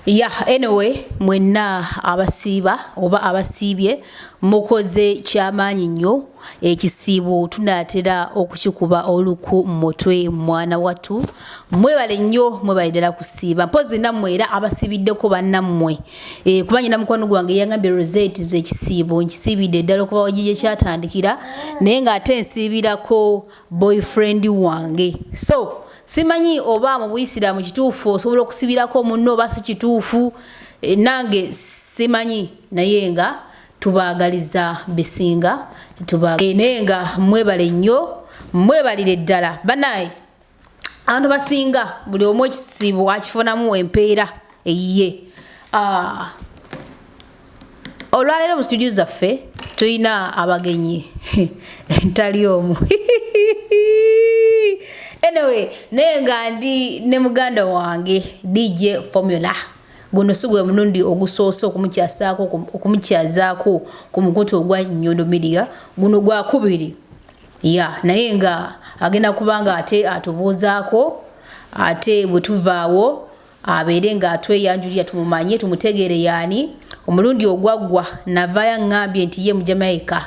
Yeah, anyway, mwenna abasiiba oba abasiibye mukoze kyamaanyi nnyo ekisiibo tunaatera okukikuba oluku mutwe mwana wattu mwebale nnyo mwebale ddala kusiiba mpozi nammwe era abasiibiddeko bannammwe kuba nyina mukwano gwange yangambye Rozet z'ekisiibo nkisiibidde ddala okuba wagye kyatandikira naye ng'ate nsiibirako boyfriend wange so simanyi oba mu Buisiraamu kituufu osobola okusibirako munno oba si kituufu nange simanyi naye nga tubaagaliza bisinga nenga mwebale nnyo mwebalire ddala banaye abantu basinga buli omu ekisiibo akifunamu empeera eyiye olwaleero mu studio zaffe tulina abagenyi ntali omu anyway nenga ndi ne muganda wange DJ Formula guno sugwe munundi ogusoose okumukyazaako ku mukutu ogwa Nyondo Media guno gwa kubiri naye nga agenda kubanga ate atubuuzaako ate bwe tuvaawo abeere nga atweyanjulira tumumanye tumutegeere yaani omulundi ogwaggwa navaya ngambye nti ye mu Jamaica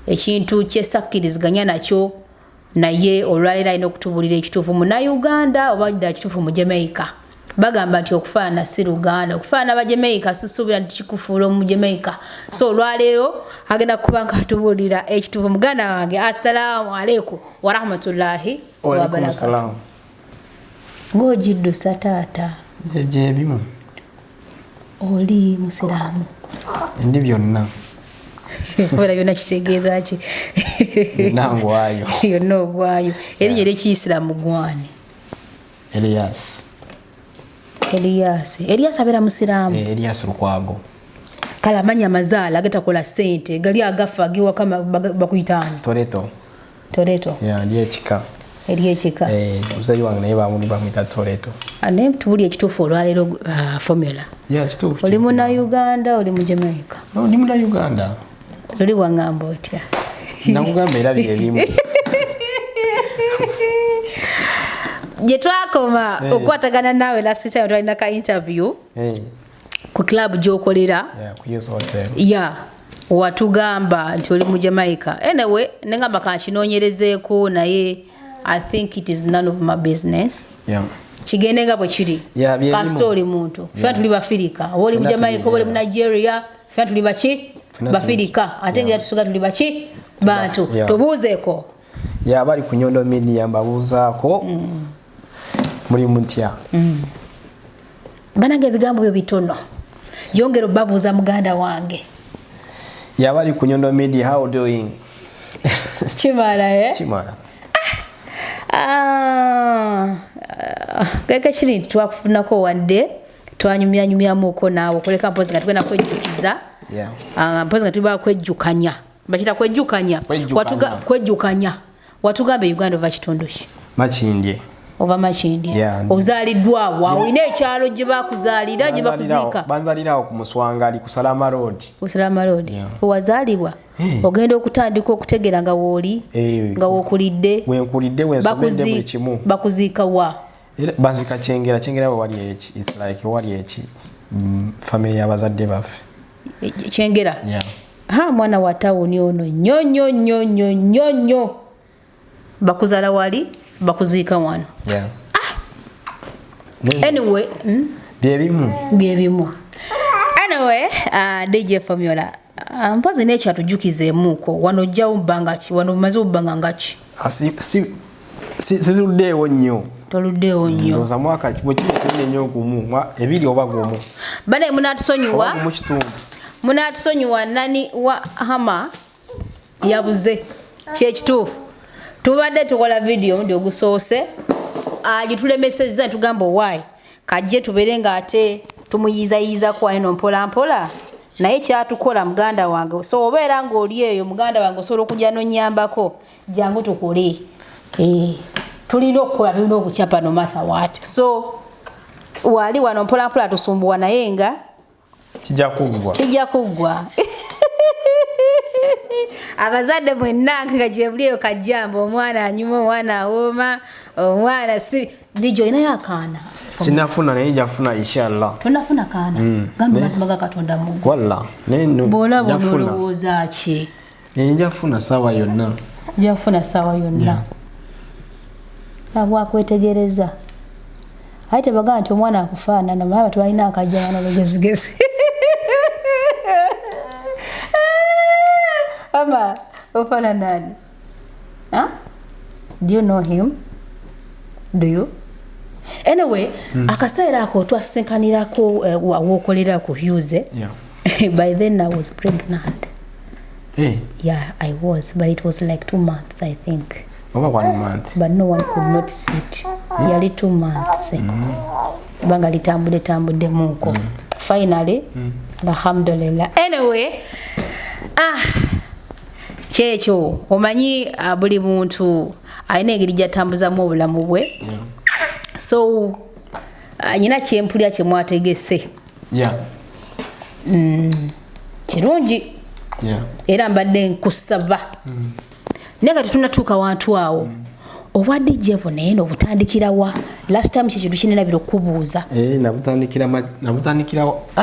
ekintu kyesakkiriziganya nakyo naye olwaleero alina okutubulira ekituufu mu Uganda oba ddala kituufu mu Jamaica bagamba nti okufaana si Luganda okufaana ba Jamaica sisuubira nti kikufuula mu Jamaica so olwaleero agenda kuba nga atubulira ekituufu muganda wange assalamu alaikum wa rahmatullahi wa barakatuh ng'ojiddusa taata ebimu oli musiraamu ndi byonna wala byonna kitegeeza ki nangwayo yonna ogwayo erinnya ery'Ekiyisiraamu gwani Elias abeera musiraamu Elias Lukwago kale amanya amazaala agatakola ssente gali agafa agiwaka bakuyitaani Toreto eryekika muzayi wange naye bamwita Toreto naye tubuli ekituufu olwaleero Formula oli mu Uganda oli mu Jamaica ndi mu Uganda oli wangamba otya nakugamba era byebimu gye twakoma okukwatagana naawe last time twalina ka interview ku club gy'okolera watugamba nti oli mu Jamaica anyway nengamba kankinoonyerezeeko naye I think it is none of my business kigende nga bwe kiri kasita oli muntu fena tuli Bafirika oba oli mu Jamaica oba oli mu Nigeria fena tuli baki Bafirika ate nga tusuga tuli baki bantu tubuuzeeko bali ku Nyondo Media mbabuuzaako muli mutya banange ebigambo byo bitono yongera babuuza muganda wange bali ku Nyondo Media how doing kimala kimala keke kiri twakufunako wadde twanyumyamuko naawe okoleka mpozi nga tugenda kwejjukiza mpozi nga tuliba kwejjukanya bakita kwejjukanya watugamba Uganda ova kitundu ki Makindye ova Makindye ozaaliddwa wa olina ekyalo gye bakuzaalira gye bakuziika banzaalirawo ku Muswangali ku Salama Road owazaalibwa ogenda okutandika okutegeera nga wooli nga wookulidde wenkulidde wensomedde buli kimu bakuziika wa banzika Kyengera wali eki family y'abazadde baffe Kyengera mwana wa tawuni ono nnyo bakuzaala wali bakuziika wano anyway byebimu anyway DJ Formula mpozi nekyatujukizeemuuko wano ojjawo bbanga ki wano maze obbanga nga ki situluddeewo nnyo toluddeewo nnyo ndoza mwaka bwekiri nnyo gumu ebiri oba gumu bane munatusonyiwa nani wa hama yabuze kyekituufu tubadde tukola video ndi ogusoose agitulemesezza tugamba why kajje tubeere nga ate tumuyizayiza kwa eno mpola naye kyatukola muganda wange so obeera ng'oli eyo muganda wange osobola okujja nonyambako jangu tukole tulina okukola tulina okukyapa no matter what so wali wano mpola tusumbuwa naye nga kijja kuggwa abazadde mwenna nga gyebulieyo kajjamba omwana anyuma omwana awooma omwana si dijo inayo akaana sinafuna naye jafuna inshallah tonafuna kaana gambe mazima ga Katonda mu walla neno bola bolowooza ki jafuna sawa yonna nabwa kwetegereza ate baga nti omwana akufaanana naye abantu balina akajjana lugezigezi ama ofana nani do you know him do you anyway akaseera ako twasenkanirako wawokolera ku Hues by then I was pregnant yeah I was but it was like 2 months I think over 1 month but no one could not see it nearly 2 months banga litambudde muko finally alhamdulillah anyway kyekyo omanyi buli muntu alina engeri gyatambuzamu obulamu bwe so nyina kyempulya kyemwategese kirungi era mbadde nkusaba naye nga tetunatuuka wantu awo obwadde jjepo naye n'obutandikirawa last time kyekintu kinenabira okubuuza nabutandikira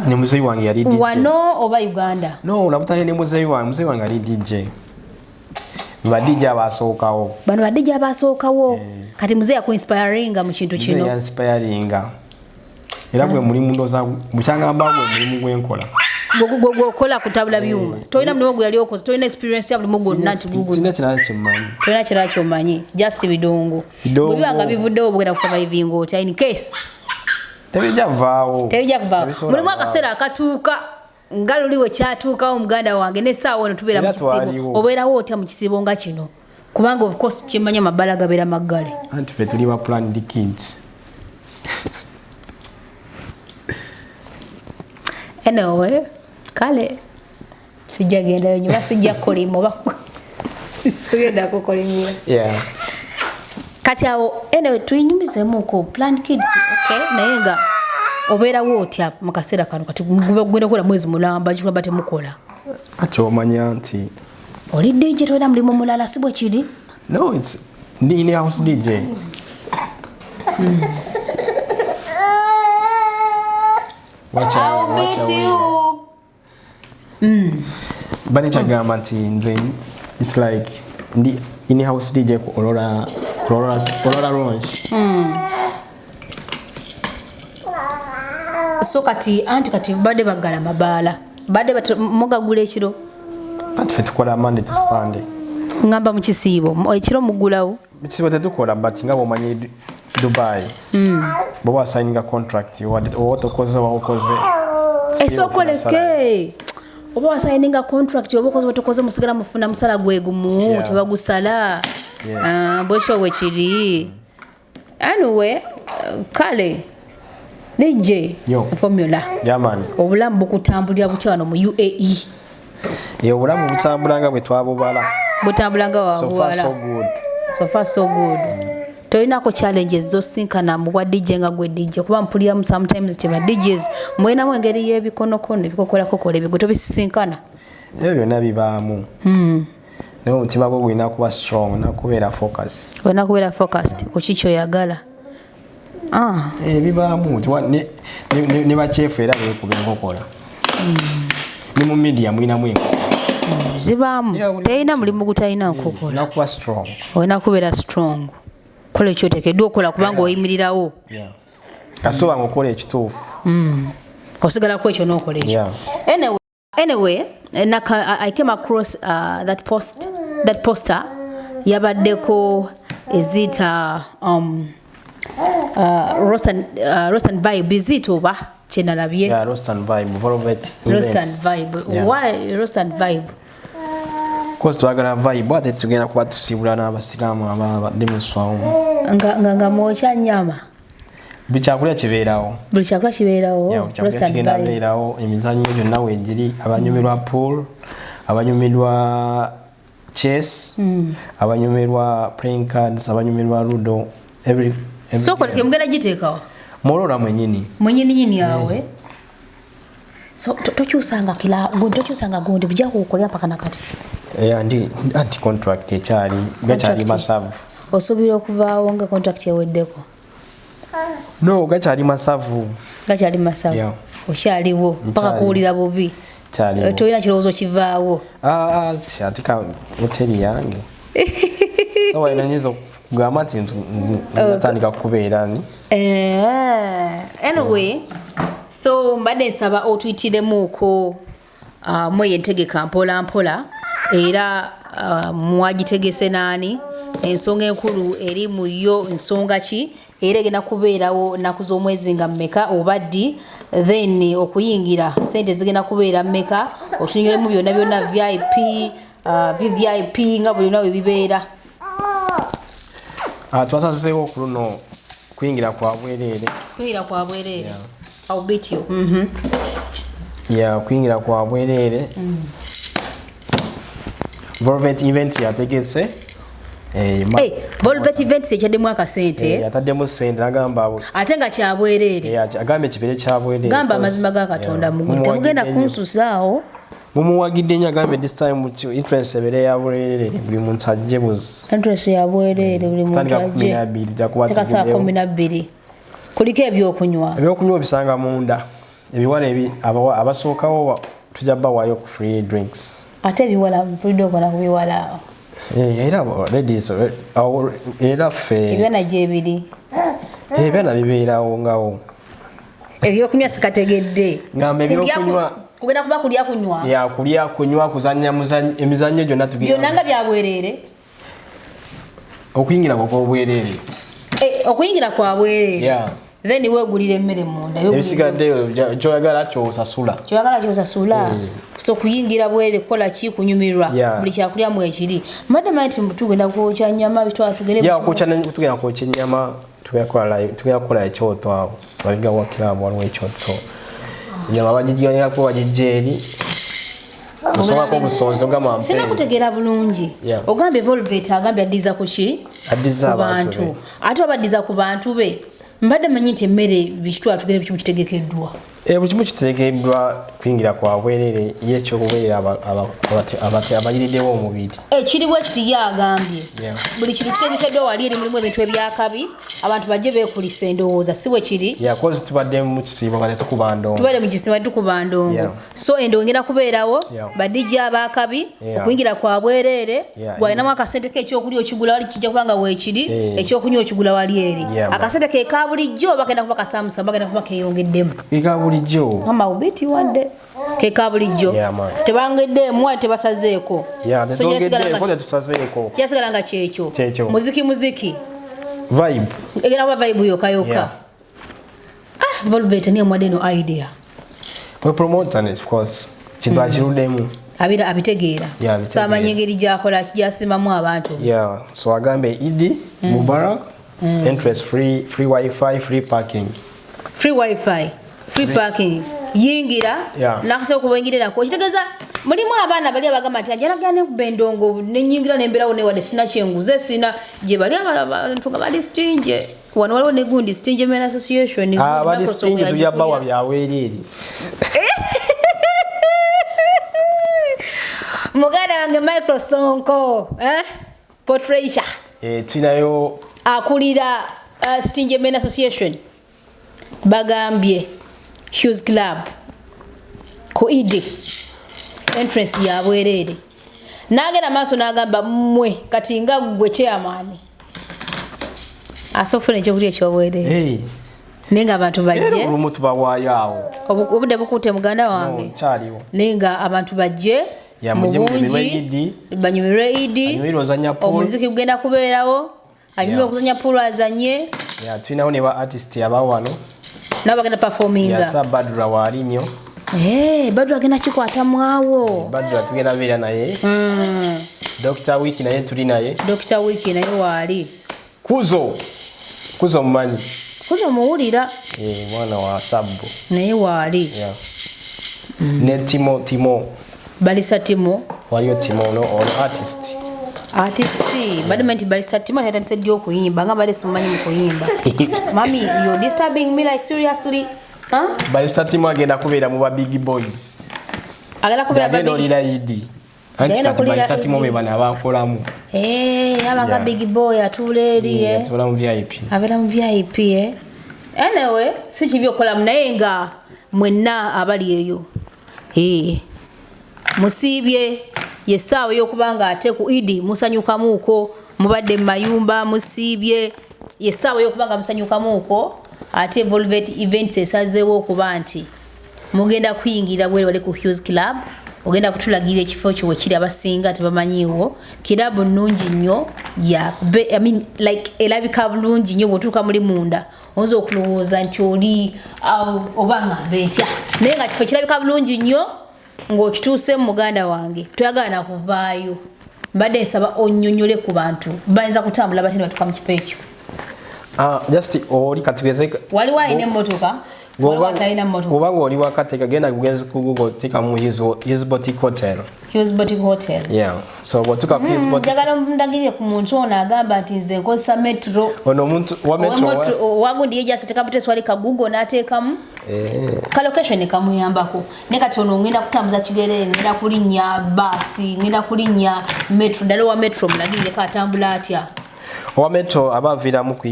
ne muzeeyi wange yali DJ wano oba Uganda nabutandikira ne muzeeyi wange ali DJ ba DJ abasookawo bano ba DJ abasookawo kati muzeeyi akuinspiringa mu kintu kino inspiringa era gwe mulimu ndoza mukyangamba gwe mulimu gwenkola gwokola kutabula byuma toyina mulimu gwe yali okoze toyina experience ya mulimu gwonna nti sina kirala kyemmanyi toyina kirala kyommanyi just bidongo bwe byanga bivuddewo bugenda kusurviving oti in case tebijja kuvaawo mulimu akaseera akatuuka nga luli we kyatuukawo muganda wange n'essaawa ono tubeera mu kisibo obeerawo otya mu kisibo nga kino kubanga of course kyemmanyi amabbala gabeera maggale anti ffe tuli ba planned kids anyway kale sijja gendayo nyuma sijja kolima oba sigenda kukolimira kati awo anyway tuyinyumizeemuko planned kids okay naye nga obeerawo otya mu kaseera kano kati gugenda kukola mwezi mulamba kikuba temukola ati omanya nti oli DJ toyina mulimu mulala si bwe kiri no it's ndi in house DJ I'll beat you. Bani chagamba nti nze it's like ndi in house DJ ku Aurora Lounge. So kati anti kati bade bagala mabala bade mugagula ekiro kati fe tukola Monday to Sunday ngamba mu kisiibo ekiro mugulawo kisiibo tetukola but ngabo manyi Dubai baba signing a contract what okoze esokoleke oba signing a contract oba okoze musigala mufuna musala gwegumu tebagusala bwekyo wekiri anyway kale DJ formula jamani obulamu bukutambulira butya wano mu UAE obulamu butambulanga bwe twabubala butambulanga wabwala so far so good toyinako challenges zosinkana mu bwa DJ nga gwe DJ kuba mpulira sometimes teba DJs mwena mu engeri y'ebikonokono ebikokola kokola ebigo tobisinkana ebyo byonna bibaamu naye omutima gwo gwina kuba strong nakubeera focus wena kubeera focused ku kikyo yagala bibaamu ne bakyefu era beekuba enkokola ne mu media mwinamu enkokola zibaamu teyina mulimu gutayina nkokola nakuba strong wena kubeera strong kola ekyoteekeddwa okola kubanga oyimirirawo kasitoba ngaokola ekituufu osigalako ekyo n'okola ekyo anyway I came across that poster yabaddeko ezita roast and vibe izita oba kyenalabye roast and vibe Volvate Events why roast and vibe Because twagala vibe ate tugenda kuba tusibula n'abasiraamu abadde mu swamu nga mwokya nyama buli kyakulya kibeerawo roast and vibe kibeerawo emizannyo gyonna weegiri abanyumirwa pool abanyumirwa chess abanyumirwa playing cards abanyumirwa ludo every so kwa mugenda giteekawo molora mwenyini yawe so tokyusanga gundi bujja kukolera mpaka nakati anti contract ekyali gakyali masavu osuubira okuvaawo nga contract eweddeko No, gakyali masavu. Gakyali masavu. Yeah. Okyaliwo paka kuwulira bubi. Kyaliwo. Toyina kirowoozo kivaawo. Atika hoteli yange. So wainanyizo kugamba nti natandika kubeera ni. Anyway, so mbadde nsaba otuyitiremuuko mweyentegeka mpola mpola era mwagitegese naani ensonga enkulu eri mu yo nsonga ki era egenda kubeerawo nnaku z'omwezi nga mmeka oba ddi then okuyingira sente zigenda kubeera mmeka otunyolemu byonna byonna VIP VVIP nga buli nawe bibeera. Twasazeewo ku luno kuyingira kwa bwereere. Kuyingira kwa bwereere. I'll beat you. Yeah, kuyingira kwa bwereere. Volvate Events yategese. Volvate Events ekyaddemu akasente. Yataddemu ssente agamba ate nga kya bwereere. Agambe ekibere kya bwereere. Gamba amazima ga Katonda mu temugenda kunsusaawo. Mumuwagidde nnyo agambe this time interest ebeere ya bwereere buli muntu ajje buzi. Interest ya bwereere buli muntu ajje. Tekasa 12. Kuliko ebyokunywa. Ebyokunywa bisanga munda. Ebiwala ebi abasookawo tujja bawaayo ku free drinks. Ate ebiwala mpulidde okona ku biwala. Era ladies era ffe. Ebyana gye biri. Ebyana bibeerawo ngawo. Ebyokunywa sikategedde. Ngamba ebyokunywa kugenda kuba kulya kunywa. Ya kulya kunywa kuzannya emizannyo gyonna tugenda. Byonna nga bya bwereere. Okuyingira kwa bwereere. Okuyingira kwa bwereere. Yeah. Then weegulira emmere munda. Ebisigadde kyoyagala kyosasula. Kyoyagala kyosasula. So kuyingira bwereere kola ki kunyumirwa. Buli kyakulya mu ekiri. Mbadde manti tugenda kwokya nnyama bitwala tugende. Ya tugenda kwokya nnyama tugenda kukola ekyoto awo. Baliga wa club waliwo ekyoto. Nyama bagijyana ko bagijeri. Osobola ko busonzo gama. Sina kutegeera bulungi. Ogambe Volvate agambe addiza ku ki? Addiza abantu. Ate abaddiza ku bantu be. Mbadde manyi nti emmere bikitwala tugere bikimu kitegekeddwa. Buli kimu kitegekeddwa kuyingira kwa bwereere y'ekyokubeera abayiriddewo omubiri. Kiri bwe kiti yagambye. Buli kintu kitegekeddwa wali eri mulimu ebintu ebyakabi abantu bajje beekulisa endowooza si bwe kiri. Kozi tubadde mu kisiibo nga tetukuba ndongo. Tubadde mu kisiibo tetukuba ndongo. So endowooza ngenda kubeerawo badijja abakabi okuyingira kwa bwereere gwalinamu akasente ke ekyokulya okigula wali kijja kubanga weekiri ekyokunywa okigula wali eri. Akasente ke ka bulijjo bagenda kuba kasaamusa bagenda kuba keeyongeddemu. Bulijjo mama ubiti wadde ke ka bulijjo tebangedde mwa tebasazeeko tusazeeko kyasigala nga kyekyo muziki vibe egera kuba vibe yoka Volvate niyo mwadde no idea we promote and of course kintu akiruddemu abira abitegeera samanyi engeri gyakola kijasimamu abantu so agambe Idi Mubarak interest free wifi free parking free parking yingira nakase kubengirira ko kitegeza mulimu abaana bali abagamba nti ajalagane kubendongo nenyingira nemberawo ne wade sina kyenguze sina je bali abantu nga bali stinge wano waliwo ne gundi stinge men association bali stinge tuyabawa byaweereri muganda wange Microsonko portraiture tunayo akulira stinge men association bagambye Hues Club ko Idi entrance ya bwereere nagenda maaso nagamba mmwe kati nga gwe chairman asofuna ekyokulya ekyobwereere nenga abantu bajje omuntu bawaayo obudde bukute muganda wange nenga abantu bajje mubungi banyumirwe Idi omuziki gugenda kubeerawo anyumirwe okuzanya pool azanye tulinawo ne ba artist abawano nabagenda performinga yasa Badra wali nnyo Badra agenda kikwata mwawo Badra tugenda beera naye Dr. Wiki naye tuli naye Dr. Wiki naye wali Kuzo mmanyi Kuzo muwulira mwana wa Sabbo naye wali ne Timo Balisa Timo waliyo Timo ono artist badment Balisa Timo atandise ddyo okuyimba nga bale simanyi mu kuyimba mami you're disturbing me like seriously Balisa Timo agenda kubeera mu ba big boys agenda kubeera ba big Idi Balisa Timo be bana abakolamu abanga big boy atula eri atula mu VIP abera mu VIP anyway si kibyo kola naye nga mwenna abali eyo musibye yesaawe yokubanga ate ku idi musanyukamuuko mubadde mayumba musibye yesaawe yokubanga musanyukamuuko ate Volvate Events esazeewo okuba nti mugenda kuyingira bwe wale ku Hues Club ogenda kutulagira ekifo kyo kiri abasinga tebamanyiwo kirabu nnungi nnyo ya elabika bulungi nnyo bwotuuka muli munda oyinza okulowooza nti oli obanga betya naye nga kifo kirabika bulungi nnyo ng'okituuse mu muganda wange toyagala nakuvaayo mbadde nsaba onnyonnyole ku bantu bayinza kutambula batene batuuka mu kifo ekyo just oli katugeze waliwo alina emmotoka Obanga oli wakateka genda kugenza ku Google teka mu Hues Boutique Hotel. Hues Boutique Hotel. Yeah. So botuka Hues Boutique. Jagala ndagire ku muntu ono agamba nti nze nkozesa metro. Ono muntu wa metro. Wagundi yeja ateka bute swali ka Google n'ateekamu. Ka location kamuyambako. Ne kati ono ngenda kutambuza kigere ngenda kulinnya basi ngenda kulinnya metro ndalo wa metro mulagire ka tambula atya. Wa metro abavira mu ku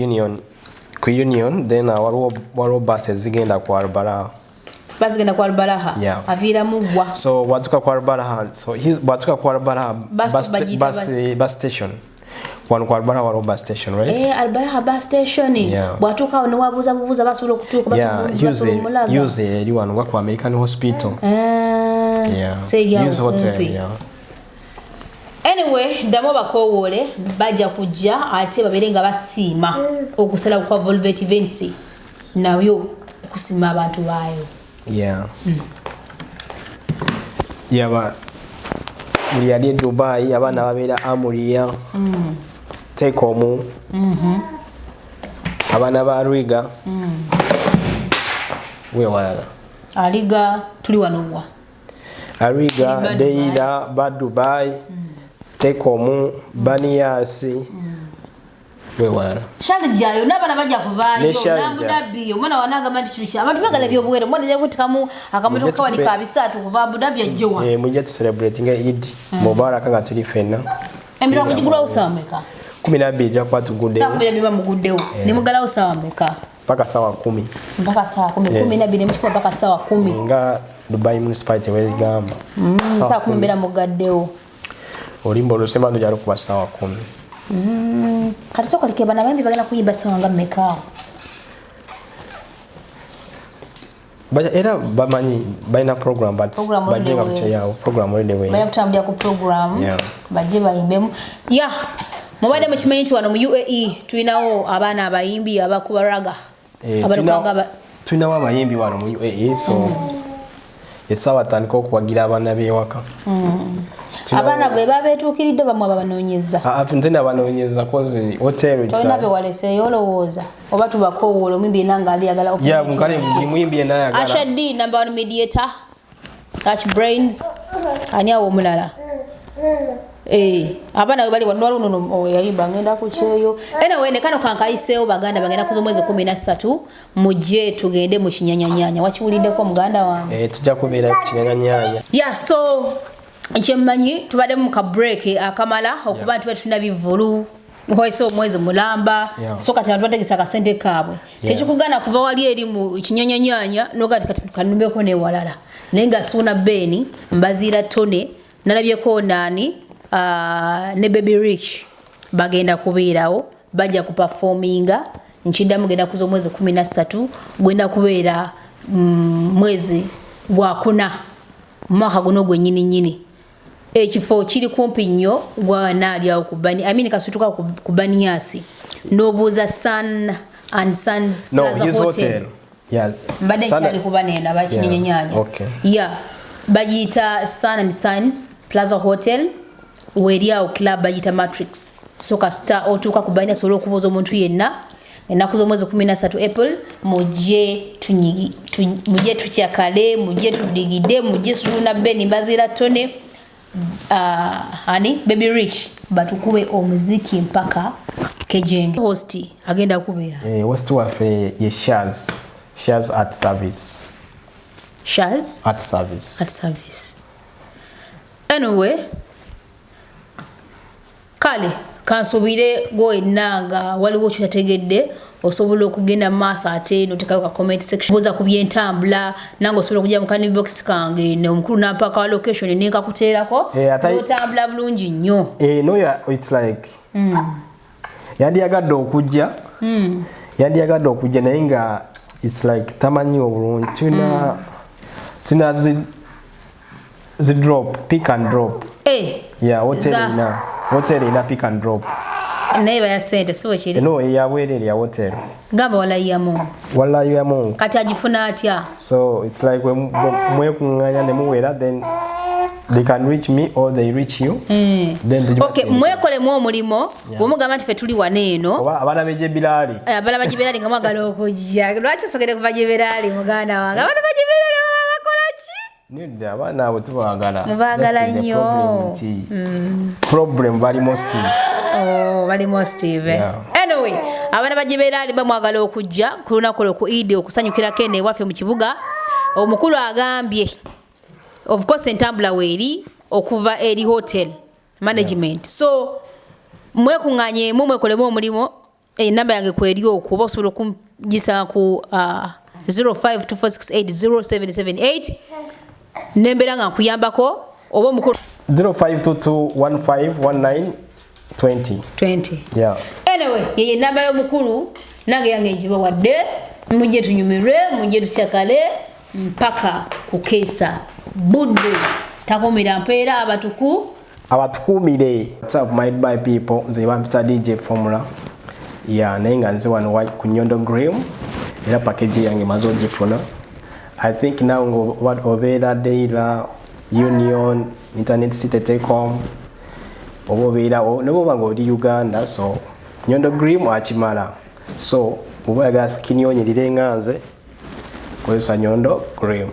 Union then waliwo buses zigenda ku Albaraha. Bazigenda ku Albaraha. Yeah. Avira mugwa. So watuka ku Albaraha. So watuka ku Albaraha bus station. Wano ku Albaraha waliwo bus station, right? Albaraha bus station. Yeah. Bwatuka ono wabuza basobola okutuuka basobola use eri wano ku American Hospital. Hues Hotel. Yeah. Anyway, damo bakowoole bajja kujja ate baberenga basiima okusala kwa Volvate Events nayo okusiima abantu baayo. Yaba muri ali Dubai abana babera Amuria. Tekomu. Abana ba Riga. We wala. Aliga tuli wanowa. Ariga Deira ba Dubai. Tekomu Baniasi we wala Sharjayo nabana bajja kuvaayo namudabi omwana wanaga manti chucha abantu bagala byobuwere mbona je kutikamu akamoto kawali ka bisatu kuva Abudabi ajjewa mujja tu celebrating Eid Mubarak nga tuli fenna embira kujigula usameka 12 ja kwatugudde saa 12 muguddewo ne mugala usameka paka sawa 10 mpaka saa 10 12 mchukua paka sawa 10 nga Dubai municipality we gamba saa 10 mbira mugaddewo olimbo lusema ndo jalo kuba sawa 10 kati soko likeba na bambi bagala kuyimba sawa nga mmeka baja era bamanyi baina program but bajenga kuchayawo program oli dewe baya kutambulira ku program baje bayimbemu mubadde mukimanyi nti wano mu UAE tulinawo abaana abayimbi abakuba raga tulinawo abayimbi wano mu UAE so esawa tandika okuwagira abaana b'ewaka abana bwe babetuukiridde bamwe abanoonyeza ntenda abanoonyeza kozi hotel tolina be walese yolowooza oba tubakoowoola omwimbi enanga aliyagala muyimbi enayagala Ashadi number 1 mediator catch brains ani awo omulala abana we bali wanwalo nono yayimba ngenda ku kyeyo anyway ne kano kankayiseewo baganda bagenda kuza omwezi 13 mujje tugende mu kinyanyanyanya wakiwuliddeko muganda wange tujja kubeera ku kinyanyanyanya so nkyemmanyi tubadde mu ka break akamala okuba nti tuna bivulu hoise omwezi mulamba so kati abantu bategesa akasente kaabwe tekikugana kuva wali eri mu kinyanyanyanya nogati kanumbeko newalala naye nga suuna beni mbaziira tone nalabyeko nani ne Baby Rich bagenda kubeerawo bajja kuperforminga nkiddamu genda kuza omwezi 13 gwenda kubeera mwezi gwa 4 mwaka guno gwennyini ekifo kiri kumpi nnyo gwanali awo kubani kasutuka ku Baniasi nobuuza Sun and Sons Plaza Hotel. Mbadde kyali kubanena bakinyenyanya. Bagiyita Sun and Sons Plaza Hotel weri awo club bagiyita Matrix. Soka star otuuka ku Baniasi olwo okubuuza omuntu yenna ennaku z'omwezi 13 April mujje tukyakale mujje tudigide mujje suna beni mbazira tone Baby Rich batukube omuziki mpaka kejenge host agenda kubeera host wafe ye Shaz at service anyway kale kansubire go enanga waliwo kyategedde osobola okugenda maaso ate n'otekayo ka comment section boza ku byentambula nange osobola okujja mu kani box kange n'omukulu n'ampaka wa location n'enkakuteerako n'otambula bulungi nnyo. No, it's like yandiyagadde okujja naye nga it's like tamanyi obulungi tuna zi drop pick and drop. Yeah, hotel ina pick and drop. Neighbor ya sente siwe kiri. No, ya bwerere ya hotel. Gamba wala yamu. Kati agifuna atya. So it's like when mwekunganya ne muwera, then they can reach me or they reach you. Then okay, mwekole mu omulimo bwomugamba nti fe tuli wane eno. Abana bejebirali. Abana bajebirali nga mwagala okujja. Lwaki sogere ku bajebirali muganda wange. Abana bajebirali bakola ki? Nida abana abo tubagala. Mubagala nnyo. Problem bali most. Bali Steve. Yeah. Anyway, abana bajibera bamwagala okujja kulunakolo ku Eid okusanyukira kene waffe mu kibuga. Omukulu agambye of course entambula weri okuva eri hotel management. So mwekunganye mumwekolemu omulimo namba yange kweri okuba osobola okugisa ku 0524680778 nembera nga nkuyambako oba omukulu 0522151920. 20. Yeah. Anyway, yeye namba y'omukulu nange yange njiba wadde mujje tunyumirwe mujje tusyakale mpaka kukeesa budde takomera mpeera abatukumire. What's up my by people, nze bampita DJ Formula. Yeah, naye nga nze wano ku Nyondo Grill era package yange mazo gifuna. I think now what obeera Deira Union Internet City Telecom obobeera nebo banga oli Uganda, so Nyondo Grill akimala. So oboyaga skinny onyirire nganze kozesa Nyondo Grill.